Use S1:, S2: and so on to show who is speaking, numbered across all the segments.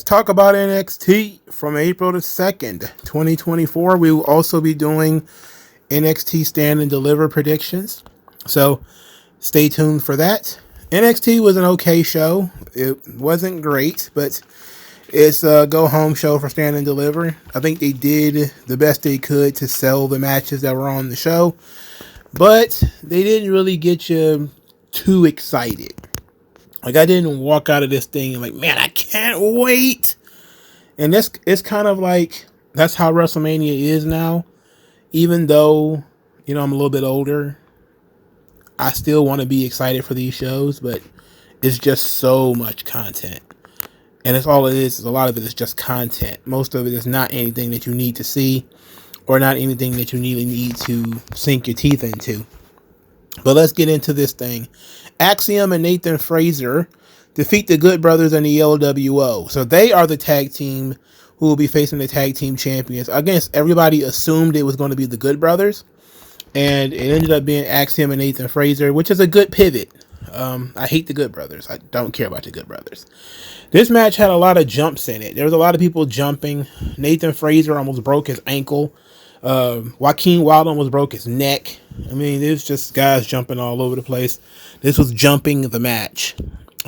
S1: talk about NXT from April the 2nd, 2024. We will also be doing NXT Stand and Deliver predictions. So stay tuned for that. NXT was an okay show. It wasn't great, but it's a go-home show for Stand and Deliver. I think they did the best they could to sell the matches that were on the show, but they didn't really get you too excited. Like, I didn't walk out of this thing like, man, I can't wait. And it's kind of like, that's how WrestleMania is now. Even though, I'm a little bit older, I still want to be excited for these shows, but it's just so much content. And it's all it is a lot of it is just content. Most of it is not anything that you need to see, or not anything that you need to sink your teeth into. But let's get into this thing. Axiom and Nathan Frazer defeat the Good Brothers and the LWO. So they are the tag team who will be facing the tag team champions. I guess everybody assumed it was going to be the Good Brothers, and it ended up being Axiom and Nathan Frazer, which is a good pivot. I hate the Good Brothers. I don't care about the Good Brothers. This match had a lot of jumps in it. There was a lot of people jumping. Nathan Frazer almost broke his ankle. Joaquin Wilder almost broke his neck. I mean, there's just guys jumping all over the place. This was jumping the match.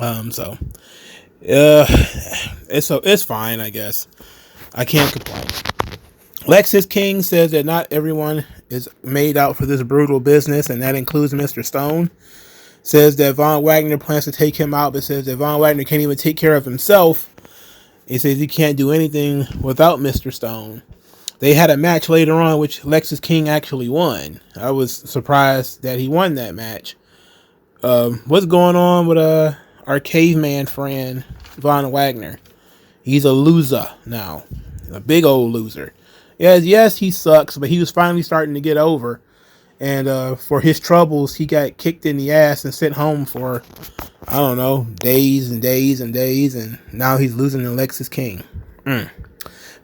S1: It's fine, I guess. I can't complain. Lexis King says that not everyone is made out for this brutal business, and that includes Mr. Stone. Says that Von Wagner plans to take him out, but says that Von Wagner can't even take care of himself. He says he can't do anything without Mr. Stone. They had a match later on, which Lexis King actually won. I was surprised that he won that match. What's going on with our caveman friend, Von Wagner? He's a loser now. A big old loser. Yes, he sucks, but he was finally starting to get over. And for his troubles, he got kicked in the ass and sent home for, I don't know, days and days and days. And now he's losing to Lexis King.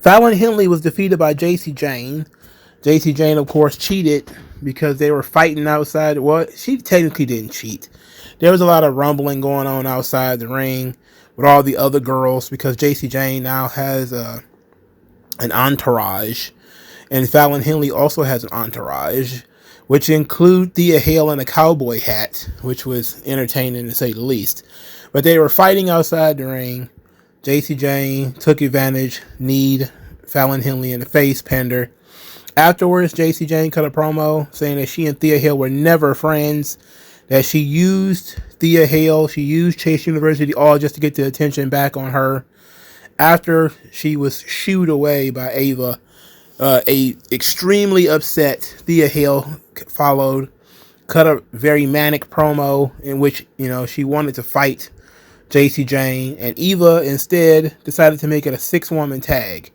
S1: Fallon Henley was defeated by JC Jane. JC Jane, of course, cheated because they were fighting outside. Well, she technically didn't cheat. There was a lot of rumbling going on outside the ring with all the other girls, because JC Jane now has an entourage. And Fallon Henley also has an entourage, which include Thea Hale in a cowboy hat, which was entertaining to say the least. But they were fighting outside the ring. JC Jane took advantage, kneed Fallon Henley in the face, pinned her. Afterwards, JC Jane cut a promo saying that she and Thea Hale were never friends, that she used Thea Hale, she used Chase University all just to get the attention back on her. After she was shooed away by Ava, a extremely upset Thea Hale followed, cut a very manic promo in which, she wanted to fight JC Jane, and Eva instead decided to make it a 6-woman tag.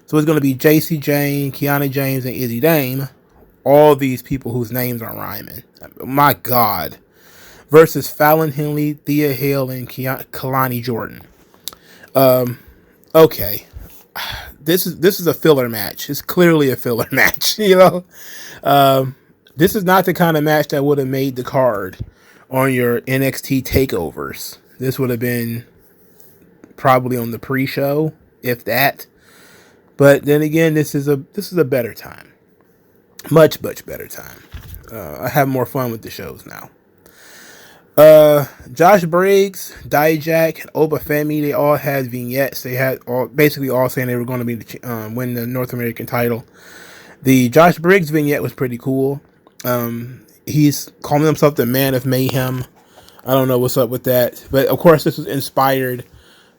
S1: So it's going to be JC Jane, Kiana James, and Izzy Dame. All these people whose names are rhyming. My God. Versus Fallon Henley, Thea Hale, and Kalani Jordan. Okay. This is a filler match. It's clearly a filler match, This is not the kind of match that would have made the card on your NXT takeovers. This would have been probably on the pre-show, if that. But then again, this is a better time. Much better time. I have more fun with the shows now. Josh Briggs, Dijak, and Obafemi, they all had vignettes. They had basically all saying they were going to be win the North American title. The Josh Briggs vignette was pretty cool. He's calling himself the Man of Mayhem. I don't know what's up with that. But, of course, this was inspired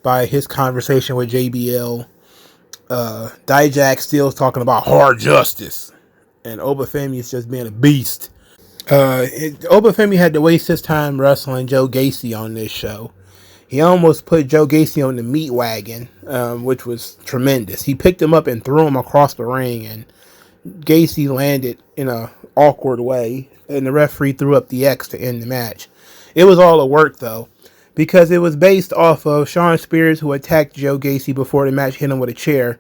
S1: by his conversation with JBL. Dijak still talking about hard justice. And Obafemi is just being a beast. Obafemi had to waste his time wrestling Joe Gacy on this show. He almost put Joe Gacy on the meat wagon, which was tremendous. He picked him up and threw him across the ring, and Gacy landed in an awkward way, and the referee threw up the X to end the match. It was all a work, though, because it was based off of Shawn Spears, who attacked Joe Gacy before the match, hit him with a chair.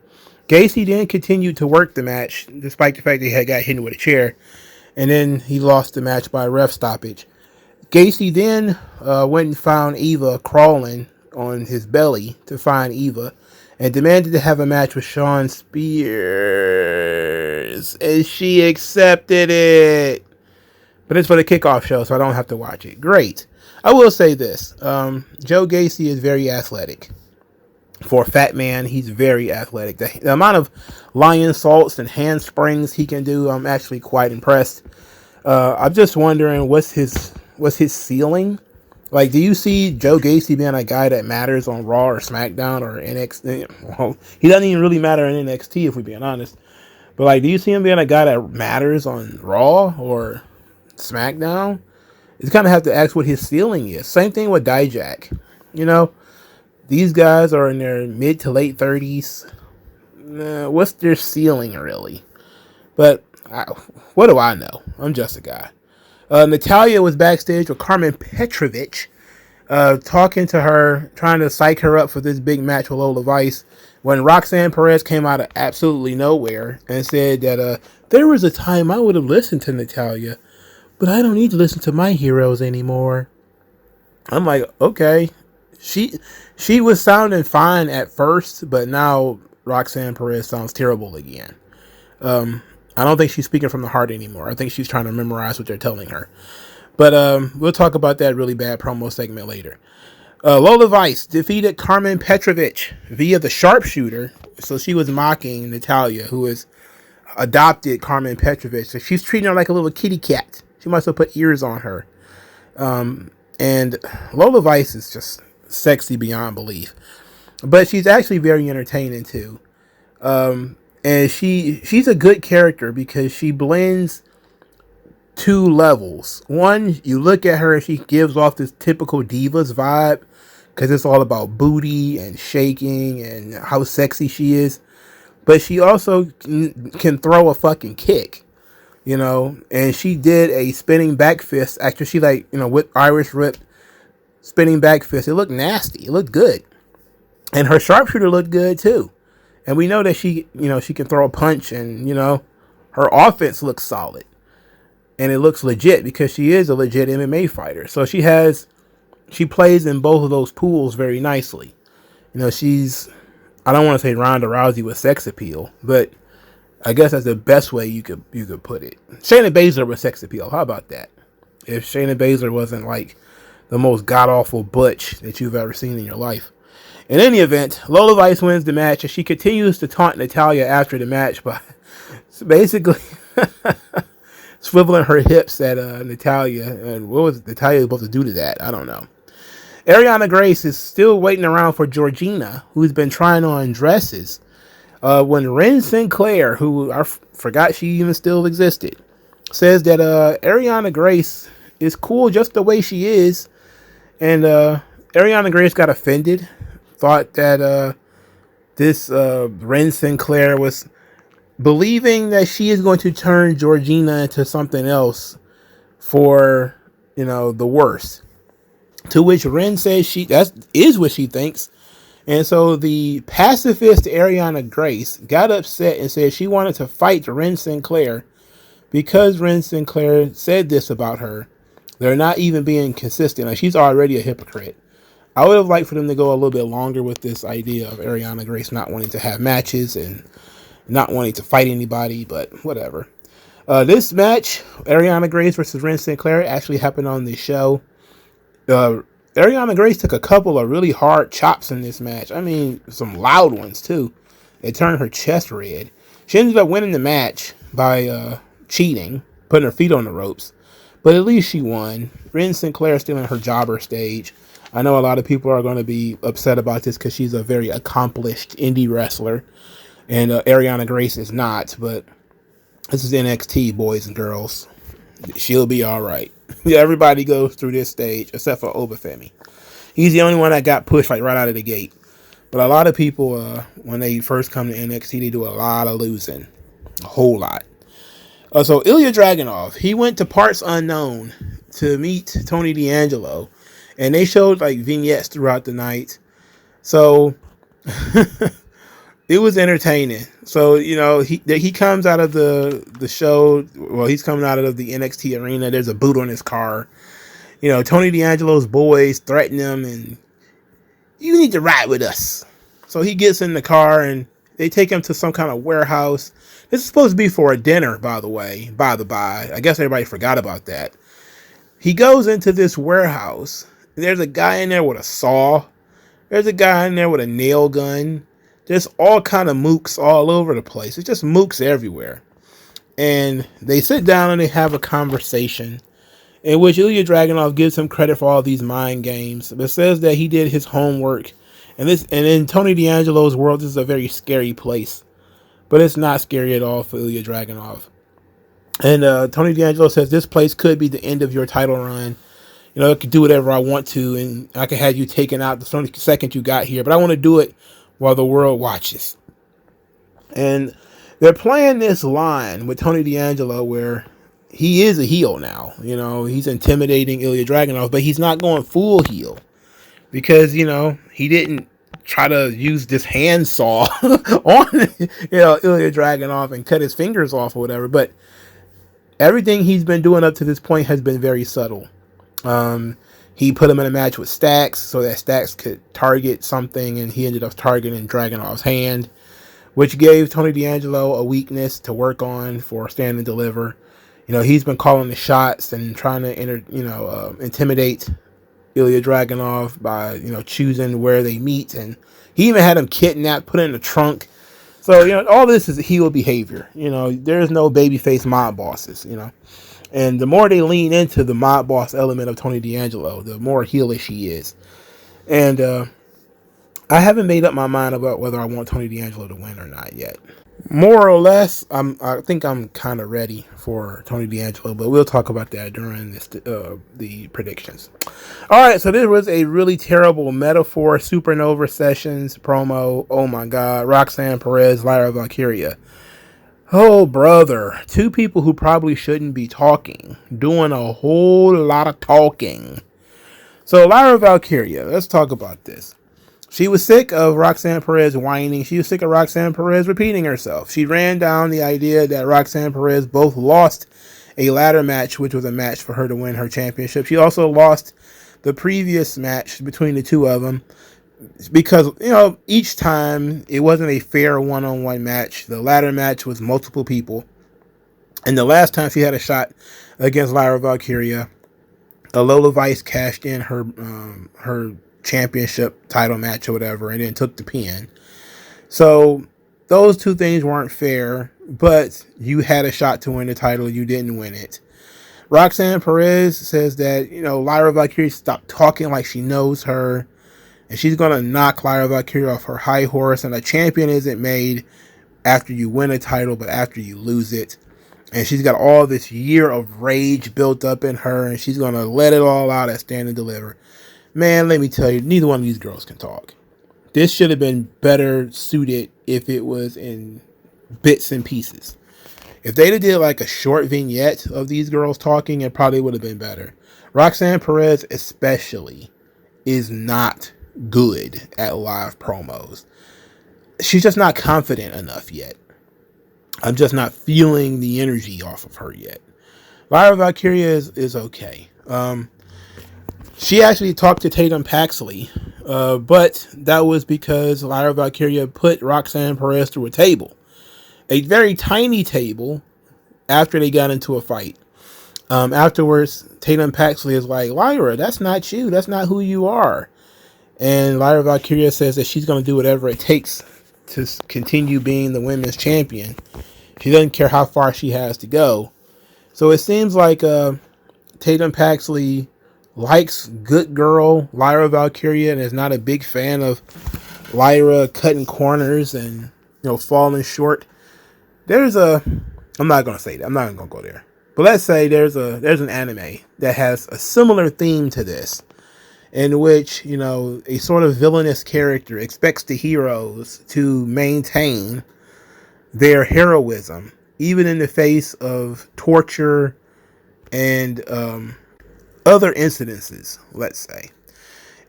S1: Gacy then continued to work the match, despite the fact that he had got hit with a chair, and then he lost the match by ref stoppage. Gacy then went and found Eva crawling on his belly to find Eva, and demanded to have a match with Shawn Spears, and she accepted it. But it's for the kickoff show, so I don't have to watch it. Great. I will say this. Joe Gacy is very athletic. For a fat man, he's very athletic. The amount of lion salts and handsprings he can do, I'm actually quite impressed. I'm just wondering what's his ceiling. Like, do you see Joe Gacy being a guy that matters on Raw or SmackDown or NXT? Well, he doesn't even really matter in NXT if we're being honest. But like, do you see him being a guy that matters on Raw or SmackDown? You kind of have to ask what his ceiling is. Same thing with Dijak. You know, these guys are in their mid to late 30s. What's their ceiling really? But what do I know? I'm just a guy. Natalya was backstage with Carmen Petrovich, talking to her, trying to psych her up for this big match with Lola Vice, when Roxanne Perez came out of absolutely nowhere and said that there was a time I would have listened to Natalya, but I don't need to listen to my heroes anymore. I'm like, okay. She was sounding fine at first, but now Roxanne Perez sounds terrible again. I don't think she's speaking from the heart anymore. I think she's trying to memorize what they're telling her. But we'll talk about that really bad promo segment later. Lola Vice defeated Carmen Petrovich via the sharpshooter. So she was mocking Natalya, who has adopted Carmen Petrovich. So she's treating her like a little kitty cat. She must have put ears on her. And Lola Vice is just sexy beyond belief. But she's actually very entertaining too. And she's a good character because she blends two levels. One, you look at her and she gives off this typical divas vibe because it's all about booty and shaking and how sexy she is. But she also can throw a fucking kick, you know. And she did a spinning back fist after she with Irish whip spinning back fist. It looked nasty. It looked good. And her sharpshooter looked good too. And we know that she can throw a punch and, her offense looks solid. And it looks legit because she is a legit MMA fighter. So she plays in both of those pools very nicely. I don't want to say Ronda Rousey with sex appeal, but I guess that's the best way you could put it. Shayna Baszler with sex appeal. How about that? If Shayna Baszler wasn't like the most god-awful butch that you've ever seen in your life. In any event, Lola Vice wins the match, and she continues to taunt Natalya after the match by basically swiveling her hips at Natalya. And what was Natalya supposed to do to that? I don't know. Ariana Grace is still waiting around for Georgina, who's been trying on dresses. When Ren Sinclair, who I forgot she even still existed, says that Ariana Grace is cool just the way she is. And Ariana Grace got offended. Thought that this Ren Sinclair was believing that she is going to turn Georgina into something else for, the worse. To which Ren says that is what she thinks. And so the pacifist Ariana Grace got upset and said she wanted to fight Ren Sinclair because Ren Sinclair said this about her. They're not even being consistent. Like, she's already a hypocrite. I would have liked for them to go a little bit longer with this idea of Ariana Grace not wanting to have matches and not wanting to fight anybody, but whatever. This match, Ariana Grace versus Ren Sinclair, actually happened on the show. Ariana Grace took a couple of really hard chops in this match. I mean, some loud ones too. It turned her chest red. She ended up winning the match by cheating, putting her feet on the ropes. But at least she won. Ren Sinclair still in her jobber stage. I know a lot of people are going to be upset about this because she's a very accomplished indie wrestler. And Ariana Grace is not. But this is NXT, boys and girls. She'll be all right. Yeah, everybody goes through this stage except for Obafemi. He's the only one that got pushed right out of the gate. But a lot of people, when they first come to NXT, they do a lot of losing. A whole lot. So Ilya Dragunov, he went to Parts Unknown to meet Tony D'Angelo. And they showed like vignettes throughout the night. So it was entertaining. So, he comes out of the show. Well, he's coming out of the NXT arena. There's a boot on his car. Tony D'Angelo's boys threaten him and you need to ride with us. So So he gets in the car and they take him to some kind of warehouse. This is supposed to be for a dinner, by the way, by the by. I guess everybody forgot about that. He goes into this warehouse. There's a guy in there with a saw. There's a guy in there with a nail gun. There's all kind of mooks all over the place. It's just mooks everywhere. And they sit down and they have a conversation in which Ilya Dragunov gives him credit for all these mind games, but says that he did his homework. And in Tony D'Angelo's world, this is a very scary place. But it's not scary at all for Ilya Dragunov. And Tony D'Angelo says this place could be the end of your title run. You know, I could do whatever I want to, and I could have you taken out the second you got here. But I want to do it while the world watches. And they're playing this line with Tony D'Angelo where he is a heel now. You know, he's intimidating Ilya Dragunov, but he's not going full heel. Because, you know, he didn't try to use this handsaw on, Ilya Dragunov and cut his fingers off or whatever. But everything he's been doing up to this point has been very subtle. He put him in a match with Stax so that Stax could target something, and he ended up targeting Dragunov's hand, which gave Tony D'Angelo a weakness to work on for Stand and Deliver. You know, he's been calling the shots and trying to intimidate Ilya Dragunov by, you know, choosing where they meet, and he even had him kidnapped, put in the trunk. So, you know, all this is heel behavior. You know, there's no babyface mob bosses, you know. And the more they lean into the mob boss element of Tony D'Angelo, the more heelish he is. And I haven't made up my mind about whether I want Tony D'Angelo to win or not yet. More or less, I think I'm kind of ready for Tony D'Angelo, but we'll talk about that during the predictions. All right, so this was a really terrible Metaphor Supernova Sessions promo. Oh my God, Roxanne Perez, Lyra Valkyria. Oh, brother. Two people who probably shouldn't be talking. Doing a whole lot of talking. So, Lyra Valkyria, let's talk about this. She was sick of Roxanne Perez whining. She was sick of Roxanne Perez repeating herself. She ran down the idea that Roxanne Perez both lost a ladder match, which was a match for her to win her championship. She also lost the previous match between the two of them, because, you know, each time it wasn't a fair one-on-one match. The ladder match was multiple people. And the last time she had a shot against Lyra Valkyria, Lola Vice cashed in her championship title match or whatever, and then took the pin. So those two things weren't fair, but you had a shot to win the title. You didn't win it. Roxanne Perez says that, you know, Lyra Valkyria stopped talking like she knows her, and she's going to knock Lyra Valkyria off her high horse. And a champion isn't made after you win a title, but after you lose it. And she's got all this year of rage built up in her, and she's going to let it all out at Stand and Deliver. Man, let me tell you, neither one of these girls can talk. This should have been better suited if it was in bits and pieces. If they'd have did like a short vignette of these girls talking, it probably would have been better. Roxanne Perez especially is not good at live promos. She's just not confident enough yet. I'm just not feeling the energy off of her yet. Lyra Valkyria is okay. She actually talked to Tatum Paxley, but that was because Lyra Valkyria put Roxanne Perez through a table. A very tiny table after they got into a fight. Afterwards, Tatum Paxley is like, Lyra, that's not you. That's not who you are. And Lyra Valkyria says that she's going to do whatever it takes to continue being the women's champion. She doesn't care how far she has to go. So it seems like Tatum Paxley likes good girl Lyra Valkyria and is not a big fan of Lyra cutting corners and, you know, falling short. I'm not going to say that. I'm not going to go there. But let's say there's an anime that has a similar theme to this, in which, you know, a sort of villainous character expects the heroes to maintain their heroism, even in the face of torture and other incidences, let's say.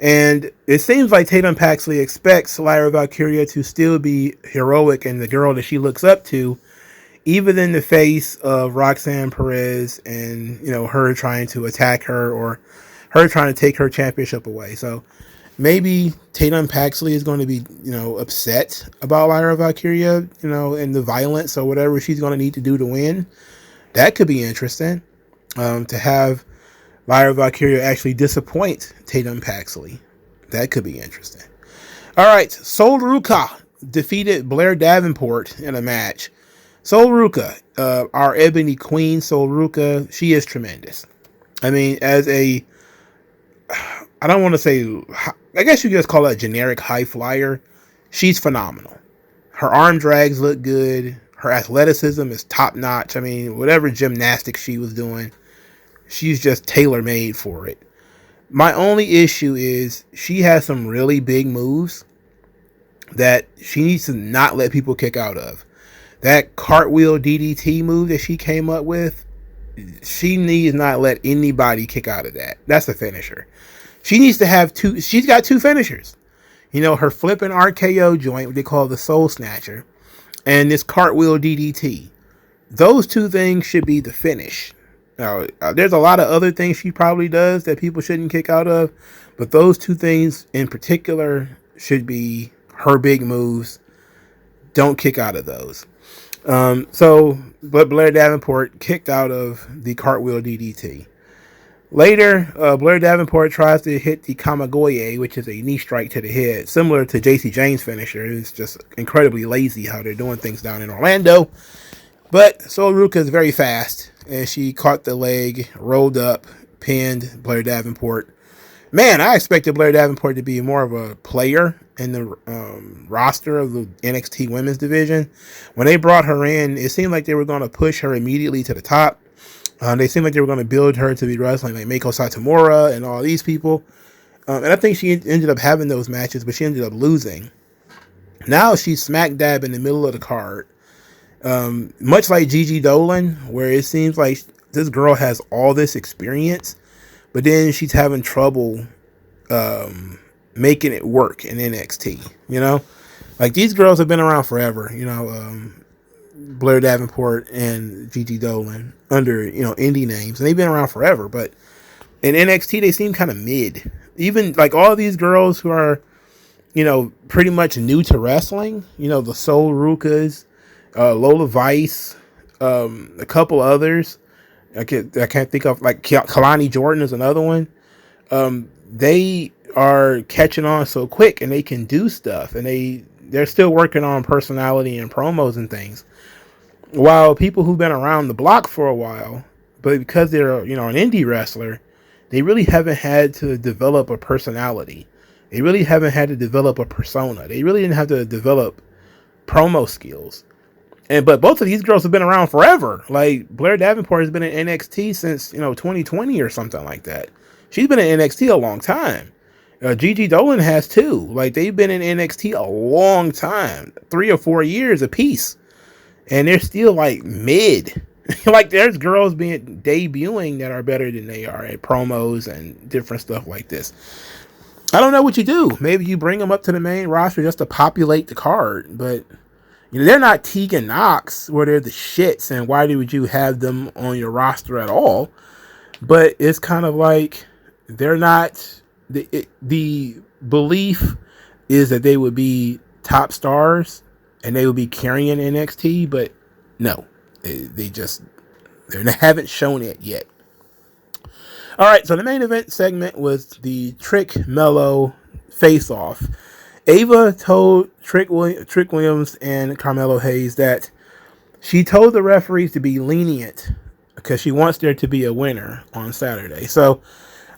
S1: And it seems like Tatum Paxley expects Lyra Valkyria to still be heroic and the girl that she looks up to, even in the face of Roxanne Perez and, you know, her trying to attack her or her trying to take her championship away. So Maybe Tatum Paxley is going to be, upset about Lyra Valkyria, and the violence or whatever she's going to need to do to win. That could be interesting. To have Lyra Valkyria actually disappoint Tatum Paxley. That could be interesting. All right, Sol Ruka defeated Blair Davenport in a match. Sol Ruka, our Ebony Queen, Sol Ruka, she is tremendous. I mean, I don't want to say, I guess you could just call it a generic high flyer. She's phenomenal. Her arm drags look good. Her athleticism is top notch. I mean, whatever gymnastics she was doing, she's just tailor made for it. My only issue is she has some really big moves that she needs to not let people kick out of. That cartwheel DDT move that she came up with, she needs not let anybody kick out of that. That's a finisher. She needs to have two. She's got two finishers. Her flipping RKO joint, what they call the Soul Snatcher, and this cartwheel DDT. Those two things should be the finish. Now, there's a lot of other things she probably does that people shouldn't kick out of, but those two things in particular should be her big moves. Don't kick out of those. But Blair Davenport kicked out of the cartwheel DDT. Later, Blair Davenport tries to hit the Kamagoye, which is a knee strike to the head, similar to JC James' finisher. It's just incredibly lazy how they're doing things down in Orlando. But Sol Ruka is very fast, and she caught the leg, rolled up, pinned Blair Davenport. Man, I expected Blair Davenport to be more of a player in the roster of the NXT women's division. When they brought her in, it seemed like they were going to push her immediately to the top. They seemed like they were going to build her to be wrestling like Meiko Satomura and all these people. And I think she ended up having those matches, but she ended up losing. Now she's smack dab in the middle of the card. Much like Gigi Dolan, where it seems like this girl has all this experience, but then she's having trouble making it work in NXT. Like these girls have been around forever, Blair Davenport and Gigi Dolan under, indie names, and they've been around forever, but in NXT they seem kind of mid. Even like all these girls who are, pretty much new to wrestling, the Sol Rukas, Lola Vice, a couple others. I can't think of, like Kalani Jordan is another one. They are catching on so quick, and they can do stuff, and they're still working on personality and promos and things. While people who've been around the block for a while, but because they're, an indie wrestler, they really haven't had to develop a personality. They really haven't had to develop a persona. They really didn't have to develop promo skills. But both of these girls have been around forever. Like Blair Davenport has been in NXT since, 2020 or something like that. She's been in NXT a long time. Gigi Dolan has too. Like they've been in NXT a long time, 3 or 4 years apiece. And they're still like mid. Like there's girls debuting that are better than they are at promos and different stuff like this. I don't know what you do. Maybe you bring them up to the main roster just to populate the card. But they're not Tegan Knox where they're the shits. And why would you have them on your roster at all? But it's kind of like they're not. The belief is that they would be top stars and they will be carrying NXT, but no, they haven't shown it yet. All right, so the main event segment was the Trick Mello face-off. Ava told Trick Williams and Carmelo Hayes that she told the referees to be lenient because she wants there to be a winner on Saturday. So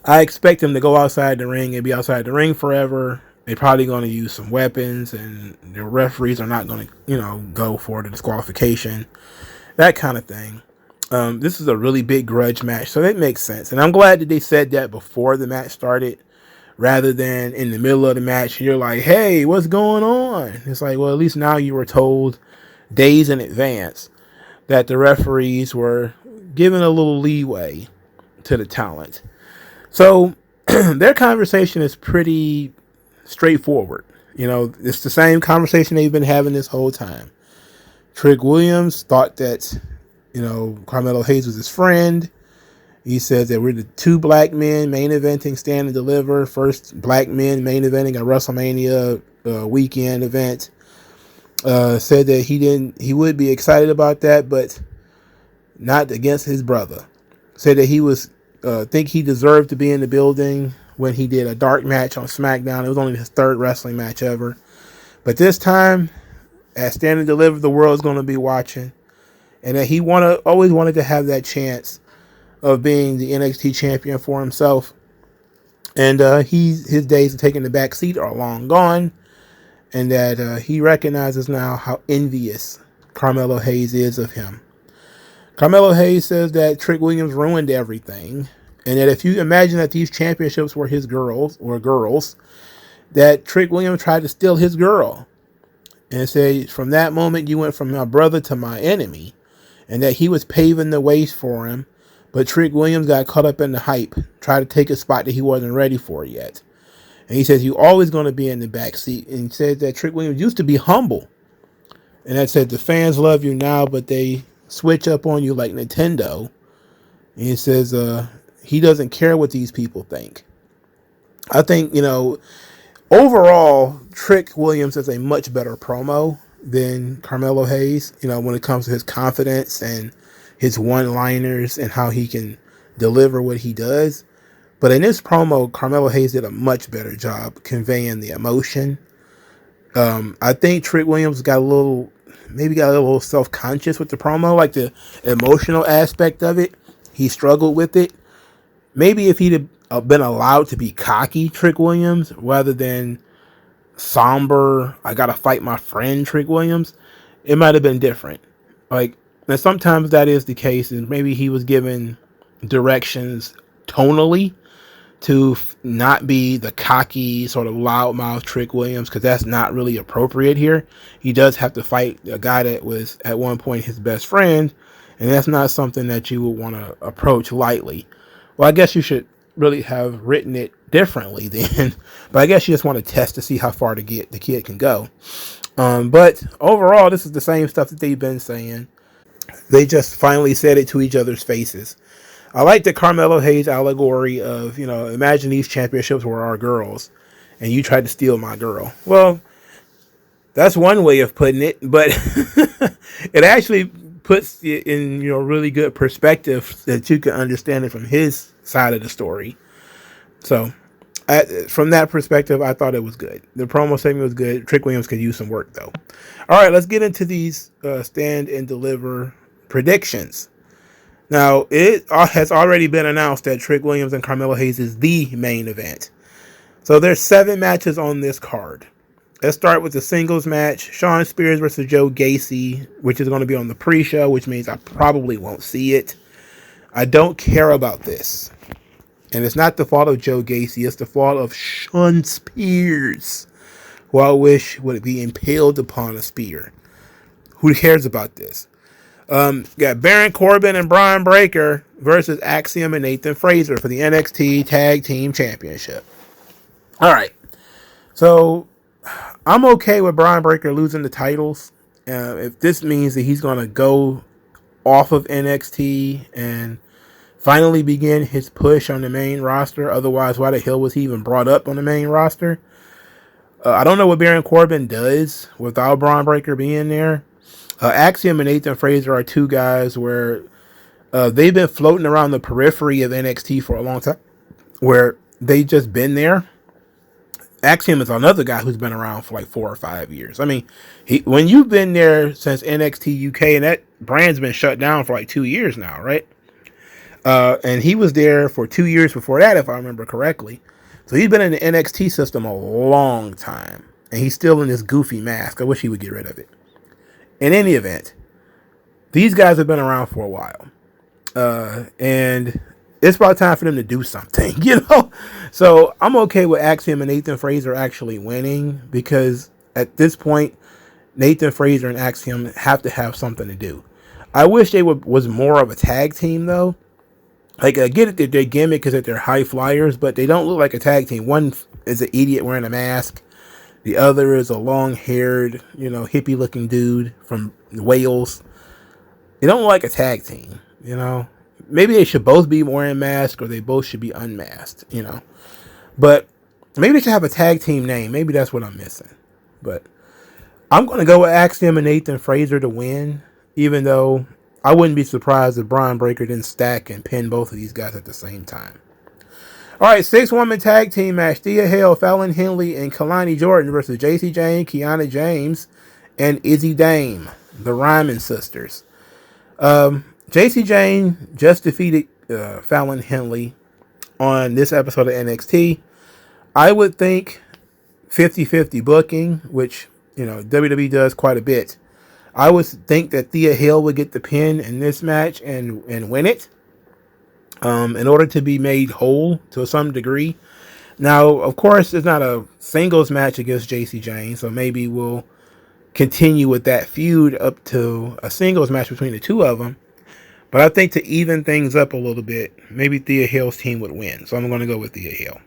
S1: I expect them to go outside the ring and be outside the ring forever. They're probably going to use some weapons, and the referees are not going to, go for the disqualification, that kind of thing. This is a really big grudge match, so that makes sense. And I'm glad that they said that before the match started, rather than in the middle of the match. You're like, hey, what's going on? It's like, well, at least now you were told days in advance that the referees were giving a little leeway to the talent. So their conversation is pretty straightforward. It's the same conversation they've been having this whole time. Trick Williams thought that, Carmelo Hayes was his friend. He says that we're the two black men main eventing Stand and Deliver. First black men main eventing a WrestleMania weekend event. Said that he would be excited about that, but not against his brother. Said that he was think he deserved to be in the building when he did a dark match on SmackDown. It was only his third wrestling match ever, but this time at Stand and Deliver, the world's going to be watching, and that he always wanted to have that chance of being the NXT champion for himself. And his days of taking the back seat are long gone, and that he recognizes now how envious Carmelo Hayes is of him. Carmelo Hayes says that Trick Williams ruined everything, and that if you imagine that these championships were his girls, that Trick Williams tried to steal his girl, and say from that moment you went from my brother to my enemy, and that he was paving the way for him, but Trick Williams got caught up in the hype, tried to take a spot that he wasn't ready for yet. And he says, you're always going to be in the back seat. And he said that Trick Williams used to be humble. And that said, the fans love you now, but they switch up on you like Nintendo. And he says, he doesn't care what these people think. I think, overall, Trick Williams is a much better promo than Carmelo Hayes, when it comes to his confidence and his one-liners and how he can deliver what he does. But in this promo, Carmelo Hayes did a much better job conveying the emotion. I think Trick Williams got a little self-conscious with the promo, like the emotional aspect of it. He struggled with it. Maybe if he'd have been allowed to be cocky, Trick Williams, rather than somber, I gotta fight my friend Trick Williams, it might have been different. And sometimes that is the case, and maybe he was given directions tonally to not be the cocky sort of loudmouth Trick Williams, because that's not really appropriate here. He does have to fight a guy that was at one point his best friend, and that's not something that you would want to approach lightly. Well, I guess you should really have written it differently then, but I guess you just want to test to see how far the kid can go. But overall, this is the same stuff that they've been saying. They just finally said it to each other's faces. I like the Carmelo Hayes allegory of, imagine these championships were our girls and you tried to steal my girl. Well, that's one way of putting it, but it actually puts it in, really good perspective that you can understand it from his side of the story. So from that perspective, I thought it was good. The promo segment was good. Trick Williams could use some work though. All right, let's get into these Stand and Deliver predictions. Now, it has already been announced that Trick Williams and Carmelo Hayes is the main event. So there's 7 matches on this card. Let's start with the singles match. Shawn Spears versus Joe Gacy, which is going to be on the pre-show, which means I probably won't see it. I don't care about this. And it's not the fault of Joe Gacy. It's the fault of Shawn Spears, who I wish would be impaled upon a spear. Who cares about this? Got Baron Corbin and Brian Breaker versus Axiom and Nathan Frazer for the NXT Tag Team Championship. All right. So I'm okay with Brian Breaker losing the titles. If this means that he's going to go off of NXT and finally begin his push on the main roster. Otherwise, why the hell was he even brought up on the main roster? I don't know what Baron Corbin does without Brian Breaker being there. Axiom and Nathan Frazer are 2 guys where they've been floating around the periphery of NXT for a long time, where they just been there. Axiom is another guy who's been around for like 4 or 5 years. I mean, when you've been there since NXT UK, and that brand's been shut down for like 2 years now, right? And he was there for 2 years before that, if I remember correctly. So he's been in the NXT system a long time, and he's still in this goofy mask. I wish he would get rid of it. In any event, these guys have been around for a while. And it's about time for them to do something, So I'm okay with Axiom and Nathan Frazer actually winning, because at this point, Nathan Frazer and Axiom have to have something to do. I wish they was more of a tag team, though. Like, I get it that their gimmick is that they're high flyers, but they don't look like a tag team. One is an idiot wearing a mask. The other is a long-haired, hippie-looking dude from Wales. They don't look like a tag team, maybe they should both be wearing masks or they both should be unmasked, you know. But maybe they should have a tag team name. Maybe that's what I'm missing. But I'm going to go with Axiom and Nathan Fraser to win, even though I wouldn't be surprised if Braun Breaker didn't stack and pin both of these guys at the same time. All right, 6-woman tag team match. Thea Hale, Fallon Henley, and Kalani Jordan versus JC Jane, Kiana James, and Izzy Dame, the Ryman sisters. JC Jane just defeated Fallon Henley on this episode of NXT. I would think 50-50 booking, which, you know, WWE does quite a bit. I would think that Thea Hale would get the pin in this match and win it in order to be made whole to some degree. Now, of course, it's not a singles match against JC Jane, so maybe we'll continue with that feud up to a singles match between the two of them. But I think to even things up a little bit, maybe Thea Hale's team would win. So I'm going to go with Thea Hale.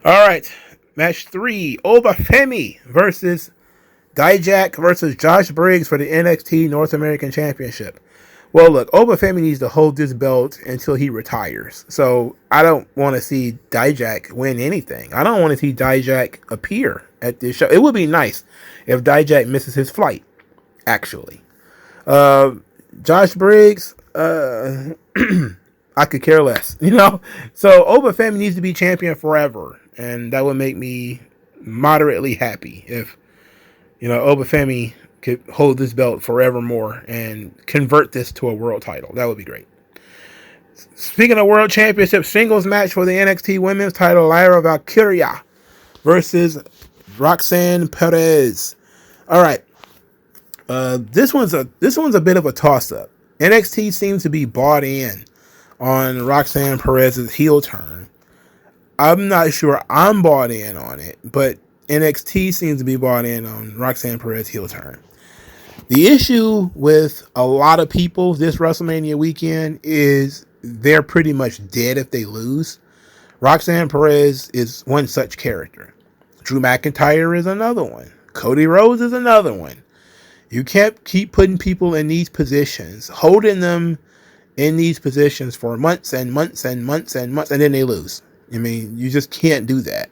S1: All right, match 3, Obafemi versus Dijak versus Josh Briggs for the NXT North American Championship. Well, look, Obafemi needs to hold this belt until he retires. So I don't want to see Dijak win anything. I don't want to see Dijak appear at this show. It would be nice if Dijak misses his flight, actually. Josh Briggs, I could care less, you know. So Obafemi needs to be champion forever, and that would make me moderately happy if, you know, Obafemi could hold this belt forevermore and convert this to a world title. That would be great. Speaking of world championship, singles match for the NXT women's title, Lyra Valkyria versus Roxanne Perez. All right. This one's a bit of a toss-up. NXT seems to be bought in on Roxanne Perez's heel turn. I'm not sure I'm bought in on it, but NXT seems to be bought in on Roxanne Perez's heel turn. The issue with a lot of people this WrestleMania weekend is they're pretty much dead if they lose. Roxanne Perez is one such character. Drew McIntyre is another one. Cody Rhodes is another one. You can't keep putting people in these positions, holding them in these positions for months and months and months and months, and then they lose. I mean, you just can't do that.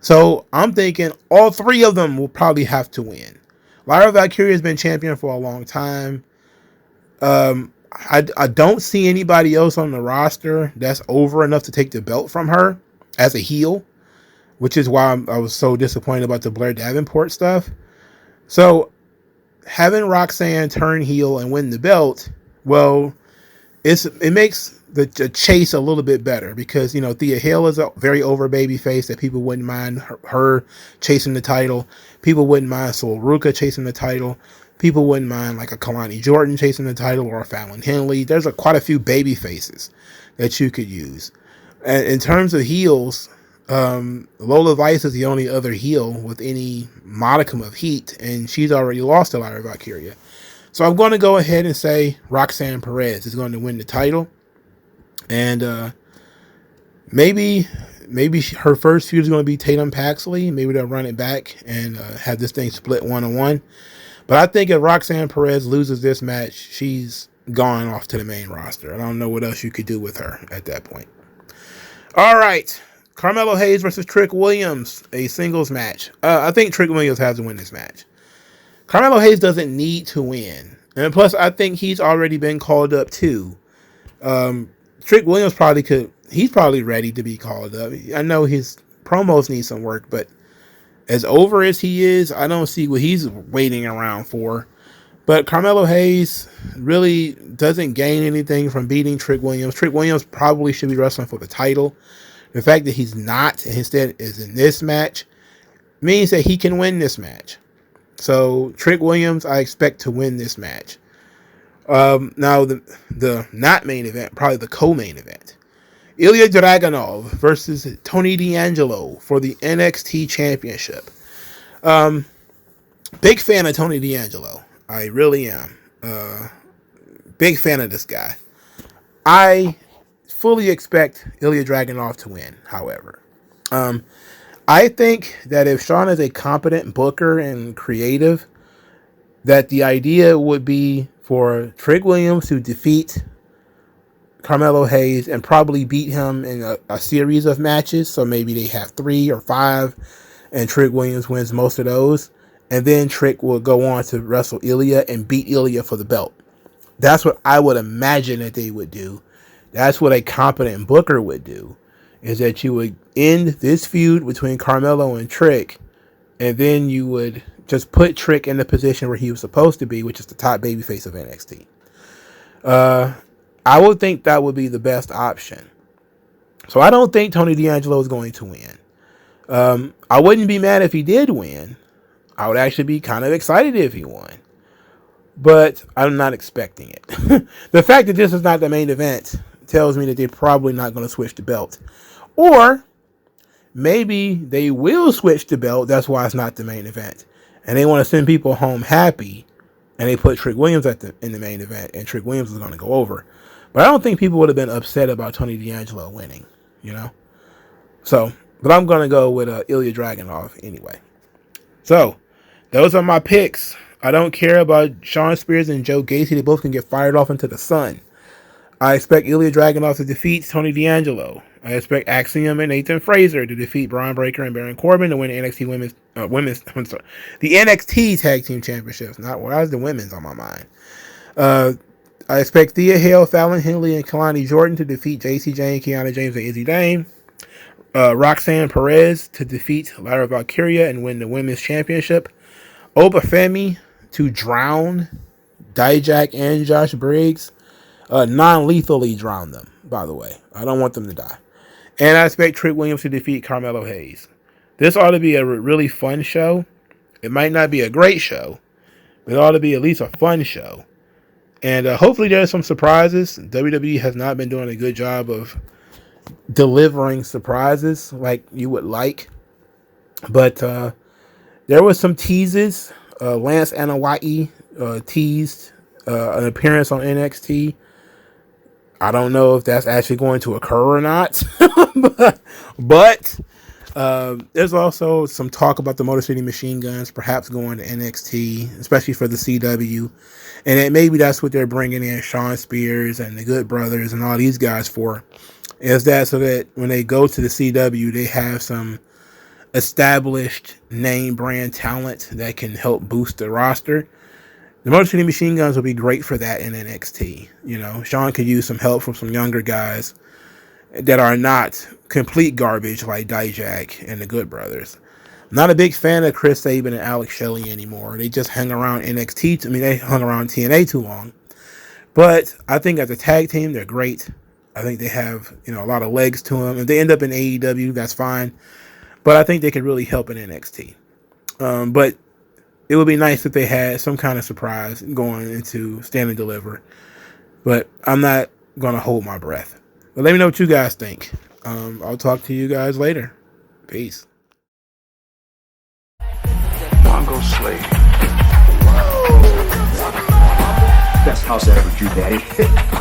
S1: So I'm thinking all three of them will probably have to win. Lyra Valkyria has been champion for a long time. I don't see anybody else on the roster that's over enough to take the belt from her as a heel, which is why I was so disappointed about the Blair Davenport stuff. So having Roxanne turn heel and win the belt, well, it makes the chase a little bit better because, you know, Thea Hale is a very over baby face that people wouldn't mind her chasing the title. People wouldn't mind Sol Ruka chasing the title. People wouldn't mind like a Kalani Jordan chasing the title or a Fallon Henley. There's quite a few baby faces that you could use. And in terms of heels, Lola Vice is the only other heel with any modicum of heat, and she's already lost to Lyra Valkyria. So I'm going to go ahead and say Roxanne Perez is going to win the title. And maybe her first feud is going to be Tatum Paxley. Maybe they'll run it back and have this thing split 1-on-1. But I think if Roxanne Perez loses this match, she's gone off to the main roster. I don't know what else you could do with her at that point. All right. Carmelo Hayes versus Trick Williams, a singles match. I think Trick Williams has to win this match. Carmelo Hayes doesn't need to win. And plus, I think he's already been called up too. Trick Williams he's probably ready to be called up. I know his promos need some work, but as over as he is, I don't see what he's waiting around for. But Carmelo Hayes really doesn't gain anything from beating Trick Williams. Trick Williams probably should be wrestling for the title. The fact that he's not and instead is in this match means that he can win this match. So Trick Williams, I expect to win this match. Now the not main event, probably the co-main event. Ilya Dragunov versus Tony D'Angelo for the NXT Championship. Big fan of Tony D'Angelo. I really am. Big fan of this guy. I fully expect Ilya Dragunov to win, however. I think that if Sean is a competent booker and creative, that the idea would be for Trick Williams to defeat Carmelo Hayes and probably beat him in a series of matches. So maybe they have 3 or 5 and Trick Williams wins most of those. And then Trick will go on to wrestle Ilya and beat Ilya for the belt. That's what I would imagine that they would do. That's what a competent booker would do, is that you would end this feud between Carmelo and Trick, and then you would just put Trick in the position where he was supposed to be, which is the top babyface of NXT. I would think that would be the best option. So I don't think Tony D'Angelo is going to win. I wouldn't be mad if he did win. I would actually be kind of excited if he won. But I'm not expecting it. The fact that this is not the main event tells me that they're probably not going to switch the belt. Or maybe they will switch the belt. That's why it's not the main event. And they want to send people home happy. And they put Trick Williams in the main event. And Trick Williams is going to go over. But I don't think people would have been upset about Tony D'Angelo winning. You know? So, but I'm going to go with Ilya Dragunov anyway. So, those are my picks. I don't care about Shawn Spears and Joe Gacy. They both can get fired off into the sun. I expect Ilya Dragunov to defeat Tony D'Angelo. I expect Axiom and Nathan Fraser to defeat Braun Breaker and Baron Corbin to win the the NXT Tag Team Championships. Not why is the women's on my mind. I expect Thea Hale, Fallon Henley, and Kalani Jordan to defeat JC Jane, Kiana James, and Izzy Dame. Roxanne Perez to defeat Lyra Valkyria and win the women's championship. Oba Femi to drown Dijak and Josh Briggs. Non-lethally drown them, by the way. I don't want them to die. And I expect Trick Williams to defeat Carmelo Hayes. This ought to be a really fun show. It might not be a great show, but it ought to be at least a fun show. And hopefully there's some surprises. WWE has not been doing a good job of delivering surprises like you would like. But there was some teases. Lance Anoa'i teased an appearance on NXT. I don't know if that's actually going to occur or not. but there's also some talk about the Motor City Machine Guns perhaps going to NXT, especially for the CW. And then maybe that's what they're bringing in Shawn Spears and the Good Brothers and all these guys for. Is that so that when they go to the CW, they have some established name brand talent that can help boost the roster. The Motor City Machine Guns will be great for that in NXT. You know, Shawn could use some help from some younger guys that are not complete garbage like Dijak and the Good Brothers. I'm not a big fan of Chris Sabin and Alex Shelley anymore. They just hung around NXT. They hung around TNA too long. But I think as a tag team, they're great. I think they have, a lot of legs to them. If they end up in AEW, that's fine. But I think they could really help in NXT. But it would be nice if they had some kind of surprise going into Stand and Deliver. But I'm not going to hold my breath. But let me know what you guys think. I'll talk to you guys later. Peace.
S2: MagMongoSlade. Best house I ever drew, Daddy.